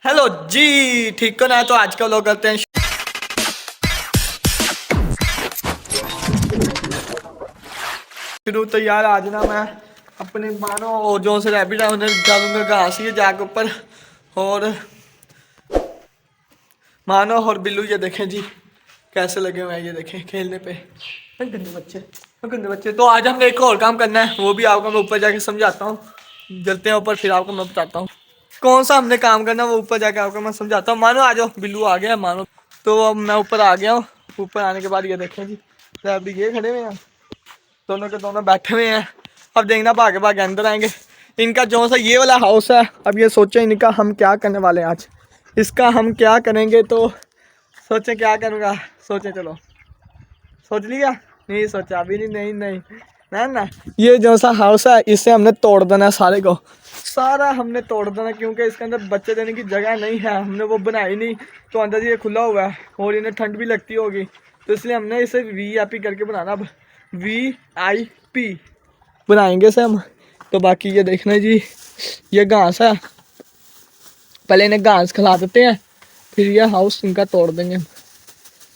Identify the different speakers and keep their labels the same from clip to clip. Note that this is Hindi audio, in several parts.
Speaker 1: हेलो जी, ठीक हो ना। तो आज का लोग करते हैं शुरू। तो यार आज ना मैं अपने मानो और जो से रैबिट है उन्हें डालूंगा घास ये जाके ऊपर। और मानो और बिल्लू ये देखें जी कैसे लगे हुए हैं, ये देखें खेलने पे। गंदे बच्चे, गंदे बच्चे। तो आज हमने एक और काम करना है, वो भी आपको मैं ऊपर जाके समझाता हूँ। जलते हैं ऊपर, फिर आपको मैं बताता हूँ कौन सा हमने काम करना है, वो ऊपर जाके आपको मैं समझाता हूँ। मानो आ जाओ, बिल्लू आ गया मानो। तो अब मैं ऊपर आ गया हूँ। ऊपर आने के बाद ये देखें जी रैबिट ये खड़े हुए हैं, दोनों के दोनों बैठे हुए हैं। अब देखना भागे भागे अंदर आएंगे। इनका जो सा ये वाला हाउस है, अब ये सोचे इनका हम क्या करने वाले हैं आज। इसका हम क्या करेंगे, तो सोचे क्या करूँगा। सोचे चलो, सोच लिया? नहीं सोचा अभी, नहीं नहीं नहीं ना ना। ये जो सा हाउस है इसे हमने तोड़ देना है, सारे को सारा हमने तोड़ देना, क्योंकि इसके अंदर बच्चे देने की जगह नहीं है। हमने वो बनाई नहीं, तो अंदर ये खुला हुआ है और इन्हें ठंड भी लगती होगी, तो इसलिए हमने इसे VIP करके बनाना। अब VIP बनाएंगे से हम। तो बाकी ये देखना जी, ये घास है, पहले इन्हें घास खिला देते हैं, फिर ये हाउस इनका तोड़ देंगे हम।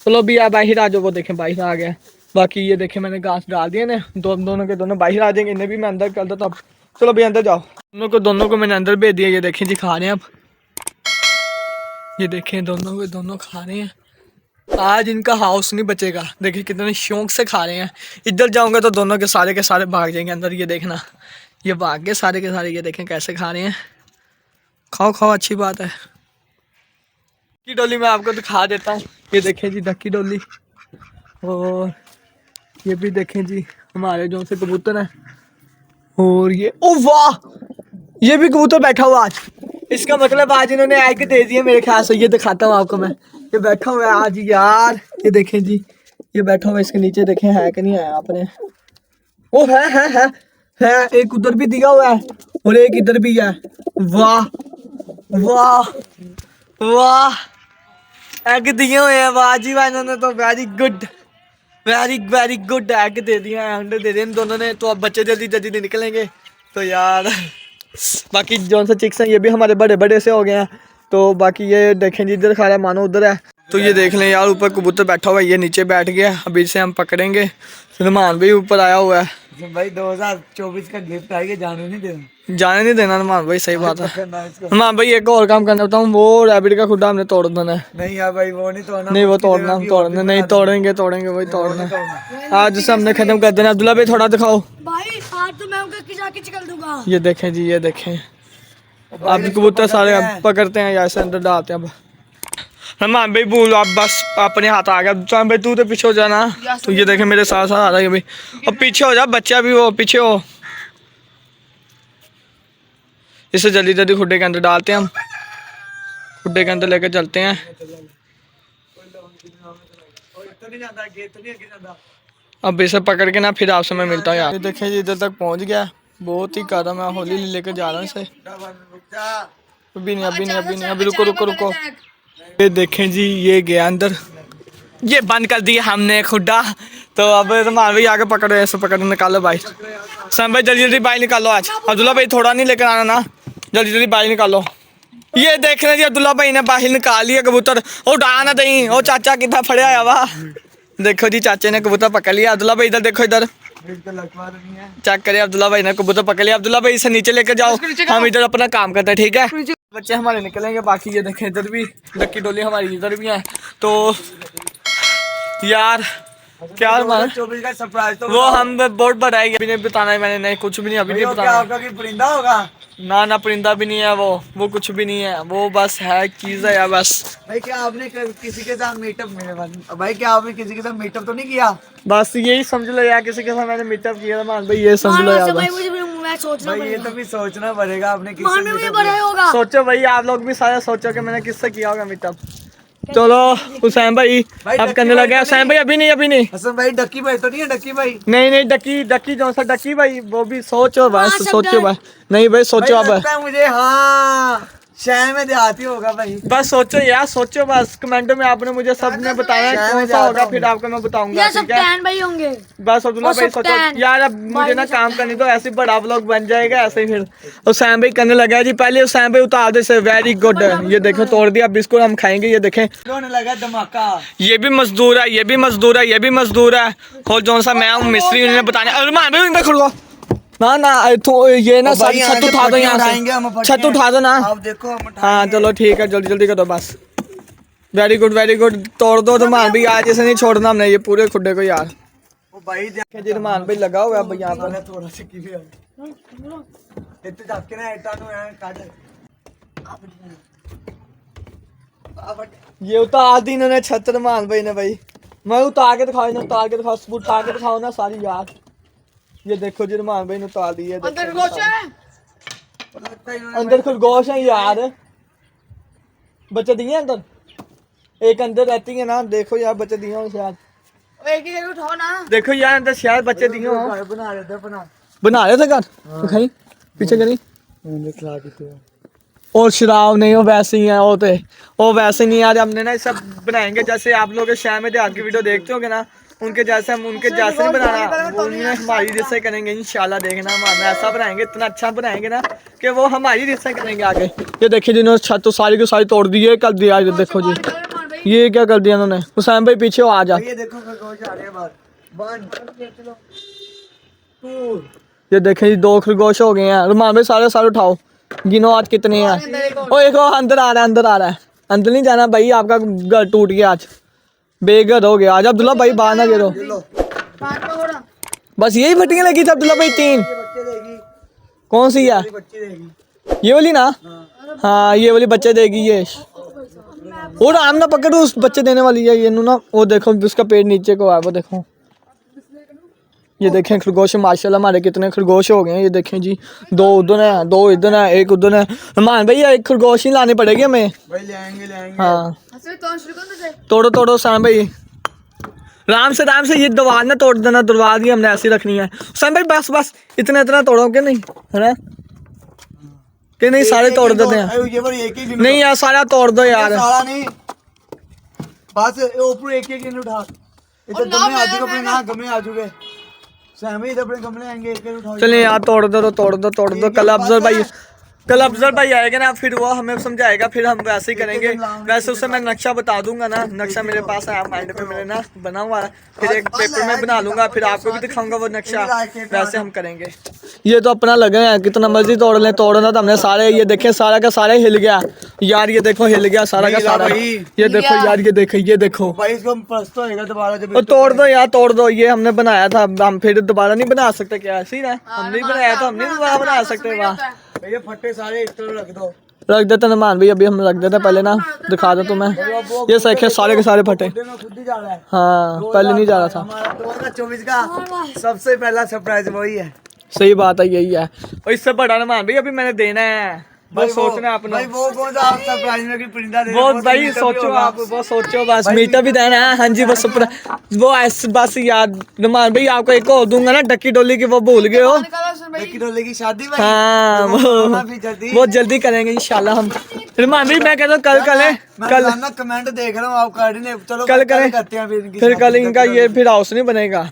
Speaker 1: चलो भी आप बाहर आ जाओ, वो देखें बाहर आ गया। बाकी ये देखें मैंने घास डाल दिए ना, दोनों के दोनों बाहर आ जाएंगे। इन्हें भी मैं अंदर कर देता हूँ। चलो भी अंदर जाओ। दोनों को मैंने अंदर भेज दिया। ये देखें जी खा रहे हैं अब, ये देखें दोनों के दोनों खा रहे हैं। आज इनका हाउस नहीं बचेगा, देखिए कितने शौक से खा रहे हैं। इधर जाऊंगा तो दोनों के सारे भाग जाएंगे अंदर। ये देखना, ये भाग गए सारे के सारे। ये देखें कैसे खा रहे हैं। खाओ खाओ, अच्छी बात है। की डोली मैं आपको दिखा देता हूँ। ये देखें जी डक्की डोली, और ये भी देखें जी हमारे जो से कबूतर है। और ये ओ वाह, ये भी कबूतर बैठा हुआ आज। इसका मतलब आज इन्होंने एग दे दिए मेरे ख्याल से। ये दिखाता हूँ आपको मैं, ये बैठा हुआ है आज यार। ये देखें जी, ये बैठा हुआ है। इसके नीचे देखें है कि नहीं है आपने। ओ है एक उधर भी दिया हुआ है और एक इधर भी है। वाह वाह वाह, एग दिए हुए हैं। वाह जी वाह, इन्होंने तो very good, very good egg दे दिए हैं, अंडे दे दिए इन दोनों ने। तो अब बच्चे जल्दी जल्दी निकलेंगे। तो यार बाकी जौन सा चिक्स हैं ये भी हमारे बड़े बड़े से हो गए हैं। तो बाकी ये देखें जी इधर खा रहा है मानो उधर है। तो ये देख लें यार, ऊपर कबूतर बैठा हुआ है, ये नीचे बैठ गया। अभी इसे हम पकड़ेंगे। सलमान भी ऊपर आया हुआ है।
Speaker 2: भाई 2024 का गिफ्ट आएगा,
Speaker 1: जाने नहीं देना नुमान भाई, सही बात है। नुमान भाई एक और काम करना बताऊँ, वो रैबिट का खुड्डा हमने तोड़ देना है।
Speaker 2: नहीं यार भाई वो नहीं तोड़ना,
Speaker 1: नहीं वो तोड़ना, हम तोड़ना नहीं, तोड़ेंगे वही तोड़ना। आज उसे हमने खत्म कर देना। अब्दुल्ला भाई थोड़ा दिखाओ
Speaker 3: भाई आज तो मैं उनका जाके चिकल दूंगा।
Speaker 1: ये देखें जी, ये देखें अब कबूतर सारे पकड़ते हैं या ऐसे अंदर डालते हैं। अब नुमान भाई भूल आप बस अपने हाथ आ गया। नुमान भाई तू तो पीछे हो जाना। तो ये देखें मेरे साथ साथ आ रहा है भाई। अब पीछे हो जा, बच्चा भी हो पीछे हो। इसे जल्दी जल्दी खुड्डे के अंदर डालते हैं हम, खुड्डे के अंदर लेकर चलते हैं। अब इसे पकड़ के ना फिर आपसे मैं मिलता हूँ यार। ये देखें जी इधर तक पहुँच गया, बहुत ही कदम मैं होली लेकर जा रहा हूँ इसे। अभी रुको। ये देखें जी ये गया अंदर, ये बंद कर दिया हमने खुड्डा। तो अब रुमान भाई आगे पकड़ो, ऐसे पकड़ो, निकालो भाई। सैम भाई जल्दी जल्दी बाई निकालो आज। अब्दुल्ला भाई थोड़ा नहीं लेकर आना ना, जल्दी जल्दी बाई निकालो। ये देख रहे जी अब्दुल्ला भाई ने बाहर निकाल लिया कबूतर। ओ उड़ा ना दही, ओ चाचा कितना फड़े आया वाह। देखो जी चाचे ने कबूतर पकड़ लिया। अब्दुल्ला भाई इधर देखो, इधर चेक करिए। अब्दुल्ला भाई ने कबूतर पकड़ लिया। अब्दुल्ला भाई इसे नीचे लेकर जाओ, हम इधर अपना काम करते हैं, ठीक है। बच्चे हमारे निकलेंगे। बाकी ये देखें इधर भी डक्की डोली हमारी इधर भी है। तो यार क्या
Speaker 2: 2024 का सरप्राइज तो
Speaker 1: वो हम बोर्ड पर आएगी, अभी नहीं बताना है मैंने। नहीं कुछ भी नहीं, अभी नहीं बताना।
Speaker 2: आपका कि परिंदा होगा?
Speaker 1: ना परिंदा भी नहीं है, वो कुछ भी नहीं है। वो बस है चीज है यार बस।
Speaker 2: भाई क्या आपने किसी के साथ मीटअप, मेरे भाई क्या आपने किसी के साथ मीटअप तो नहीं किया?
Speaker 1: बस यही समझ लो यार, किसी के साथ मैंने मीटअप किया था मान भाई, ये समझ लो यार बस।
Speaker 3: मैं सोचना
Speaker 2: भाई ये तो भी सोचना पड़ेगा आपने किससे
Speaker 3: मान में भी
Speaker 2: meetup
Speaker 3: बड़ा
Speaker 2: किया।
Speaker 3: होगा।
Speaker 1: सोचो भाई, आप लोग भी सारे सोचो कि मैंने किससे किया होगा मीटअप। चलो हुसैन भाई अब करने लगे। हुसैन भाई अभी नहीं।
Speaker 2: हसन भाई डक्की भाई तो नहीं है? डक्की भाई
Speaker 1: नहीं डक्की जो सा डक्की भाई, वो भी सोचो बस, सोचो भाई। नहीं भाई सोचो अब,
Speaker 2: लगता है मुझे, हाँ शहर में देहाती होगा भाई।
Speaker 1: बस सोचो यार, सोचो बस, कमेंटों में आपने मुझे सबने बताया है कौन सा होगा, फिर आपको मैं बताऊंगा,
Speaker 3: ये सब
Speaker 1: ठीक है।
Speaker 3: टैन भाई होंगे।
Speaker 1: बस अब्दुल्ला
Speaker 3: वो
Speaker 1: भाई
Speaker 3: सब
Speaker 1: सोचो
Speaker 3: टैन।
Speaker 1: यार, अब मुझे ना काम करनी तो ऐसे बड़ा व्लॉग बन जाएगा ऐसे ही। फिर हुसैन भाई करने लगा है जी, पहले हुसैन भाई उतार दे से, वेरी गुड। ये देखो तोड़ दिया बिस्कुट, हम खाएंगे, ये देखें।
Speaker 2: होने लगा धमाका।
Speaker 1: ये भी मजदूर है, ये भी मजदूर है, ये भी मजदूर है, और जो सा मैं हूँ मिस्त्री, उन्होंने बताने। अरे मान भाई इनका खुलवा ना ना, तो ये ना सारी छत उठा दो यहाँ से, छत उठा दो ना।
Speaker 2: आप देखो हम
Speaker 1: हाँ चलो ठीक है, जल्दी जल्दी करो बस। वेरी गुड वेरी गुड, तोड़ दो रुमान भाई, आज ऐसे नहीं छोड़ना हमने ये पूरे खुड्डे को यार।
Speaker 2: ओ भाई
Speaker 1: जी रुमान भाई लगा हुआ है यहाँ पर।
Speaker 2: थोड़ा सा की भी है इतने जाके ना एटा नो यार काट।
Speaker 1: ये उतार दी इन्होंने छत रुमान भाई ने भाई। मैं उतार के दिखाओ, इन्हें उतार के दिखाओ, सबूत उठा के दिखाओ ना सारी यार। ये देखो जी रुमान भाई ने उतार दी है।
Speaker 3: अंदर खरगोश है।
Speaker 1: अंदर खरगोश है यार, बच्चे दिए अंदर, एक अंदर रहती है ना, देखो यार बच्चे दिए हो शायद,
Speaker 3: एक ही जगह उठाओ ना।
Speaker 1: देखो यार अंदर शायद बच्चे दिए हो।
Speaker 2: बना रहे थे
Speaker 1: बना रहे थे घर, दिखाई पीछे करी।
Speaker 2: खिला के थे
Speaker 1: और शराब नहीं, वो वैसे ही है, वो वैसे नहीं। आज हमने ना सब बनाएंगे जैसे आप लोग शहर में देहात की वीडियो देखते होगे ना, उनके जैसे हम उनके जैसे नहीं बनाना, वो उन्हें हमारी जैसे करेंगे इंशाल्लाह। देखना हम ऐसा बनाएंगे, इतना अच्छा बनाएंगे ना कि वो हमारी जैसे करेंगे आगे। ये देखिए जिन्होंने छत तो सारी की सारी तोड़ दी है, कर दिया। ये देखो जी, ये क्या कर दिया उन्होंने। हुसैन भाई पीछे आ जा।
Speaker 2: ये देखो खरगोश आ रहे हैं बाहर बंद।
Speaker 1: ये देखें जी, 2 खरगोश हो गए हैं। रुमान भाई सारे सारे उठाओ, गिनो आज कितने हैं। ओ एक अंदर आ रहा है, अंदर आ रहा है, अंदर नहीं जाना भाई, आपका घर टूट गया आज, बेघर हो गया आज। अब्दुल्ला भाई बाहर ना गिरो। बस यही फटियां लगी थी अब्दुल्ला भाई 3।
Speaker 2: बच्चे देगी,
Speaker 1: कौन सी है?
Speaker 2: बच्चे देगी
Speaker 1: ये वाली ना? हाँ ये वाली बच्चे देगी ये। और आम ना पकड़ो, उस बच्चे देने वाली है ये ना। वो देखो उसका पेट नीचे को है, वो देखो। ये देखें खरगोश माशाल्लाह हमारे कितने खरगोश हो गए हैं। ये देखें जी, 2 उधर है, 2 इधर है, 1 उधर है। रहमान भैया एक खरगोश ही लाने पड़ेगी हमें।
Speaker 2: भाई ले आएंगे
Speaker 1: हाँ तोड़ो तोड़ो सैम भाई, राम से ये दीवार ना तोड़ देना, दीवार ही हमने ऐसी रखनी है। सैम भाई बस बस इतना इतना तोड़ो कि नहीं, है ना कि नहीं? सारे तोड़ देते हैं।
Speaker 2: ये बार एक ही
Speaker 1: नहीं यार सारा तोड़ दो यार।
Speaker 2: सारा नहीं, बस ऊपर एक एक उठा। इधर गमले आ चुके अपने, ना गमले आ चुके सहमी, इधर अपने गमले आएंगे, एक एक उठाओ।
Speaker 1: चलिए यार तोड़ दो। कल अफजल भाई आएगा ना, फिर वो हमें समझाएगा, फिर हम वैसे ही करेंगे। वैसे उससे मैं नक्शा बता दूंगा ना, नक्शा मेरे पास है माइंड पे मेरे ना बना हुआ है, फिर एक पेपर में बना लूंगा, फिर आपको भी दिखाऊंगा वो नक्शा। वैसे हम करेंगे। ये तो अपना लगे हैं, कितना मर्जी तोड़ लें, तोड़ना तो हमने सारे। ये देखें सारा का सारा हिल गया यार, ये देखो हिल गया सारा का सारा। ये देखो यार, ये देखो
Speaker 2: भाई इसको परसों होएगा दोबारा जब
Speaker 1: और तोड़ दो यार, तोड़ दो। ये हमने बनाया था, हम फिर दोबारा नहीं बना सकते क्या? ऐसे ही ना, हमने बनाया तो हमने दोबारा बना सकते। वहाँ
Speaker 2: ये फट्टे सारे इस तरफ रख दो,
Speaker 1: रख देते नमान भाई, अभी हम रख देते पहले ना, दिखा दो तुम्हें। ये सेखे सारे के सारे फटे।
Speaker 2: खुद ही जा रहा है।
Speaker 1: हाँ पहले नहीं जा रहा था।
Speaker 2: हमारा 2024 का सबसे पहला सरप्राइज वही है।
Speaker 1: सही बात है, यही है। और इससे बड़ा नमान भाई अभी मैंने देना है, बस सोचना अपना।
Speaker 2: भाई वो कौन सा आप सरप्राइज में कि परिंदा दे रहे
Speaker 1: वो
Speaker 2: हो?
Speaker 1: भाई सोचो आप, वो सोचो बस। मीटर भी देना है, हाँ जी बस वो ऐसे बस याद। नमान भाई आपको एक और दूंगा ना, डक्की डोली की, वो भूल गए हो।
Speaker 2: डक्की डोले की शादी भाई।
Speaker 1: हाँ वो जल्दी करेंगे इंशाल्लाह हम। रहमान भाई मैं कहता हूँ कल
Speaker 2: कल मैं कमेंट देख रहा हूँ आप कर रहे हैं, चलो
Speaker 1: कल करें,
Speaker 2: करते हैं फिर इनकी
Speaker 1: फिर कल
Speaker 2: शादी
Speaker 1: इनका
Speaker 2: का
Speaker 1: ये फिर हाउस नहीं बनेगा।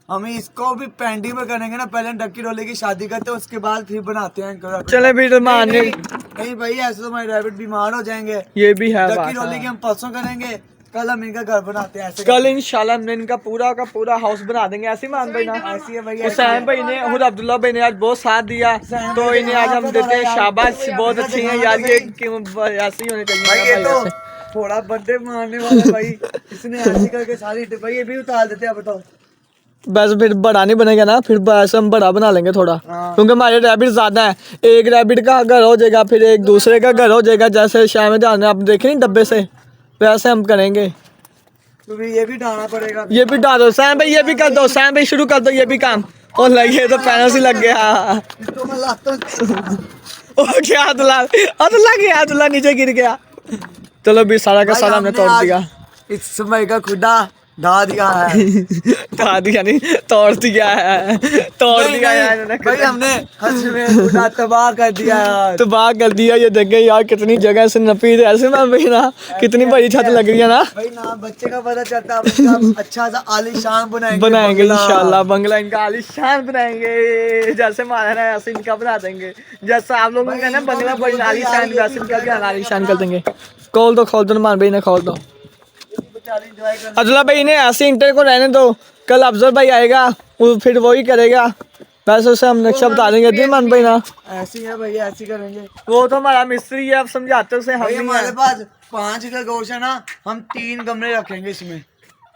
Speaker 2: हम इसको भी पेंडिंग में करेंगे ना, पहले डक्की डोले की शादी करते हैं, उसके बाद फिर बनाते हैं इनको।
Speaker 1: चले भी रहमान ने
Speaker 2: नहीं भाई ऐसे तो हमारे रैबिट बीमार हो जाएंगे।
Speaker 1: ये भी है
Speaker 2: डक्की
Speaker 1: बात।
Speaker 2: डोले की हम परसों करेंगे, कल हम इनका घर बनाते हैं। ऐसे
Speaker 1: कल इंशाल्लाह हमने इनका पूरा का पूरा हाउस बना देंगे। ऐसे ही मान भाई ना,
Speaker 2: ऐसी है भाई।
Speaker 1: हुसैन भाई ने और अब्दुल्ला भाई ने आज बहुत साथ दिया, तो इन्हें आज हम देते हैं शाबाश। बहुत अच्छी है यार, ये क्यों ऐसे ही होने
Speaker 2: भाई ये
Speaker 1: चाहिए
Speaker 2: तो
Speaker 1: भाई।
Speaker 2: थोड़ा बर्थडे मारने वाला भाई, इसने ऐसे करके सारी भाई ये भी उतार देते हैं। बताओ
Speaker 1: बस फिर बड़ा नहीं बनेगा ना, फिर बस हम बड़ा बना लेंगे थोड़ा,
Speaker 2: हाँ।
Speaker 1: क्योंकि हमारे रैबिट ज्यादा है। एक रैबिट का घर हो जाएगा, फिर एक दूसरे का घर हो जाएगा, जैसे शाम में जाने आप देखे नहीं डब्बे से, वैसे हम करेंगे।
Speaker 2: तो ये भी डालना पड़ेगा।
Speaker 1: ये भी डाल दो सैम भाई, ये भी कर दो सैम भाई, शुरू कर दो ये भी काम। और लगे तो पैनल से लग गया।
Speaker 2: इसको मैं लाता हूं।
Speaker 1: ओ क्या अब्दुल्ला नीचे गिर गया। चलो भी सारा का सारा हमने तोड़ दिया।
Speaker 2: इस समय का खुदा ढा दिया है।
Speaker 1: ढा दिया नहीं, तोड़ दिया है, तोड़ दिया है इन्होंने।
Speaker 2: भाई हमने हंस में पूरा तबाह कर दिया यार।
Speaker 1: तो बात कर दिया। ये देख यार कितनी जगह से नपी है ऐसे ना भाई ना, कितनी बड़ी छत लग रही है ना।
Speaker 2: भाई ना बच्चे का पता चलता है, अपने का अच्छा सा आलीशान बनाएंगे
Speaker 1: बनाएंगे
Speaker 2: बंगला।
Speaker 1: इंशाल्लाह, बंगला इनका आलीशान बनाएंगे, जैसे माना है ऐसे इनका बना देंगे। जैसा आप लोगों का ना बंगला बड़ी आलीशान, वैसे इनका भी आलीशान कर देंगे। खोल दो मान भाई ने, खोल दो। अब्दुल्ला भाई इन्हें ऐसे इंटर को रहने दो, कल अफजल भाई आएगा वो फिर वही करेगा, वैसे उसे हम नक्शा बता देंगे। दी मान भाई ना,
Speaker 2: ऐसी है भैया, ऐसी करेंगे।
Speaker 1: वो तो हमारा मिस्त्री है, आप समझाते उसे हम
Speaker 2: भाई
Speaker 1: नहीं
Speaker 2: हमारे
Speaker 1: हैं।
Speaker 2: पास 5 खरगोश है ना, हम 3 गमले रखेंगे इसमें,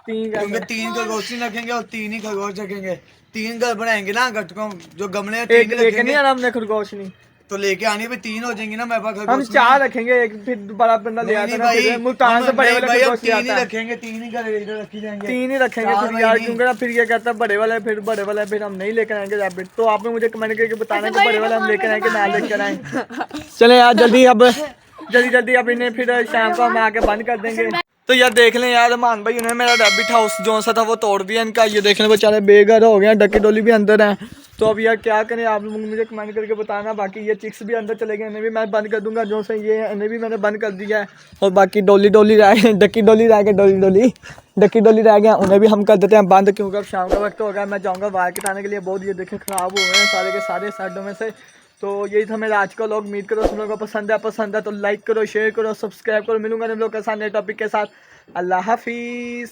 Speaker 1: तीन
Speaker 2: क्योंकि
Speaker 1: का
Speaker 2: 3 खरगोश ही रखेंगे और 3 ही खरगोश रखेंगे। 3 घर बनाएंगे ना गटकों, जो गमले हैं 3
Speaker 1: एक
Speaker 2: ही
Speaker 1: लेके
Speaker 2: रखेंगे।
Speaker 1: नहीं आना हमने खरगोश नहीं,
Speaker 2: तो लेके आनी भाई 3 हो जाएंगी ना मेरे पास
Speaker 1: हम
Speaker 2: खरगोश।
Speaker 1: 4 रखेंगे। एक फिर बड़ा बंदा ले आता है ना, फिर मुल्तान से बड़े वाले
Speaker 2: भाई हम
Speaker 1: खरगोश ले
Speaker 2: 3 ही
Speaker 1: आता है।
Speaker 2: रखेंगे, 3 ही घर इधर रखी जाएंगे।
Speaker 1: 3 ही रखेंगे
Speaker 2: चार
Speaker 1: फिर
Speaker 2: भाई
Speaker 1: यार,
Speaker 2: नहीं।
Speaker 1: क्योंकि ना फिर ये कहता है बड़े वाला, फिर बड़े वाला फिर हम नहीं लेकर आएंगे रैबिट। तो आपने मुझे कमेंट करके बताना कि बड़े वाला हम लेकर आएंगे ना लेकर आए। चले यार जल्दी, अब जल्दी अब इन्हें फिर शाम को हम आके बंद कर देंगे। तो यार देख लें यार मान भाई, उन्होंने मेरा रैबिट हाउस जो सा था वो तोड़ दिया इनका। ये देख लें बेचारे बेघर हो गए, डक्की डोली भी अंदर है। तो अब यार क्या करें, आप लोग मुझे कमेंट करके बताना। बाकी ये चिक्स भी अंदर चले गए, इन्हें भी मैं बंद कर दूंगा। जो से ये है इन्हें भी मैंने बंद कर दिया है। और बाकी डोली रह गए, डक्की डोली रह गए, डक्की डोली रह गया, उन्हें भी हम कर देते हैं बंद, क्योंकि अब शाम का वक्त हो गया। मैं जाऊँगा बाहर कटाने के लिए। बहुत ये देखें ख़राब हो गए हैं सारे के सारे साइडों में से। तो यही था मेरा आज का व्लॉग। उम्मीद करो तुम लोगों को पसंद है तो लाइक करो, शेयर करो, सब्सक्राइब करो। मिलूंगा तुम लोग के साथ नए टॉपिक के साथ। अल्लाह हाफिज़।